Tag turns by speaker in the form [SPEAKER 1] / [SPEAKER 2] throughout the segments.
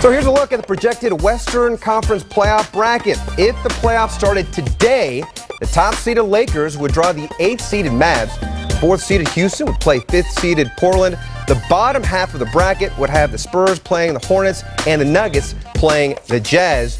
[SPEAKER 1] So here's a look at the projected Western Conference playoff bracket. If the playoffs started today, the top-seeded Lakers would draw the 8th-seeded Mavs. 4th-seeded Houston would play 5th-seeded Portland. The bottom half of the bracket would have the Spurs playing the Hornets and the Nuggets playing the Jazz.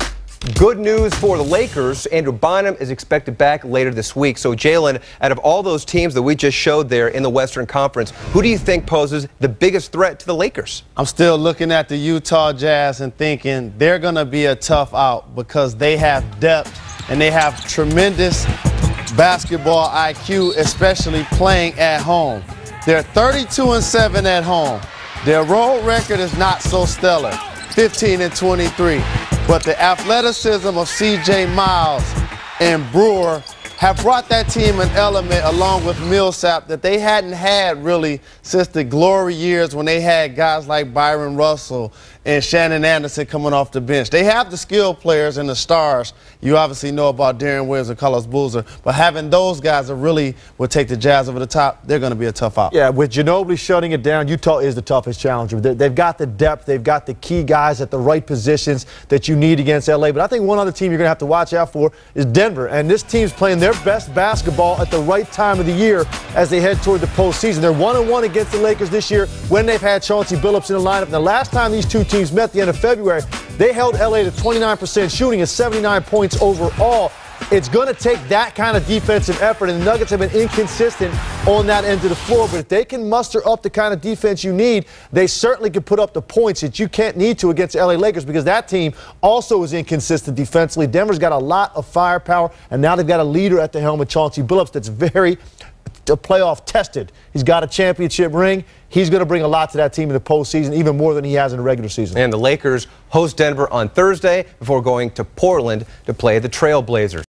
[SPEAKER 1] Good news for the Lakers. Andrew Bynum is expected back later this week. So, Jalen, out of all those teams that we just showed there in the Western Conference, who do you think poses the biggest threat to the Lakers?
[SPEAKER 2] I'm still looking at the Utah Jazz and thinking they're going to be a tough out because they have depth and they have tremendous basketball IQ, especially playing at home. They're 32-7 at home. Their road record is not so stellar, 15-23. But the athleticism of C.J. Miles and Brewer have brought that team an element along with Millsap that they hadn't had really since the glory years when they had guys like Byron Russell and Shannon Anderson coming off the bench. They have the skilled players and the stars. You obviously know about Darren Williams and Carlos Boozer, but having those guys that really would take the Jazz over the top, they're going to be a tough out.
[SPEAKER 3] Yeah, with Ginobili shutting it down, Utah is the toughest challenger. They've got the depth. They've got the key guys at the right positions that you need against L.A. But I think one other team you're going to have to watch out for is Denver. And this team's playing their best basketball at the right time of the year as they head toward the postseason. They're 1-1 against the Lakers this year when they've had Chauncey Billups in the lineup. And the last time these two teams met at the end of February, they held L.A. to 29% shooting and 79 points overall. It's going to take that kind of defensive effort, and the Nuggets have been inconsistent on that end of the floor. But if they can muster up the kind of defense you need, they certainly can put up the points that you can't need to against the L.A. Lakers because that team also is inconsistent defensively. Denver's got a lot of firepower, and now they've got a leader at the helm with Chauncey Billups that's very playoff tested. He's got a championship ring. He's going to bring a lot to that team in the postseason, even more than he has in the regular season.
[SPEAKER 1] And the Lakers host Denver on Thursday before going to Portland to play the Trailblazers.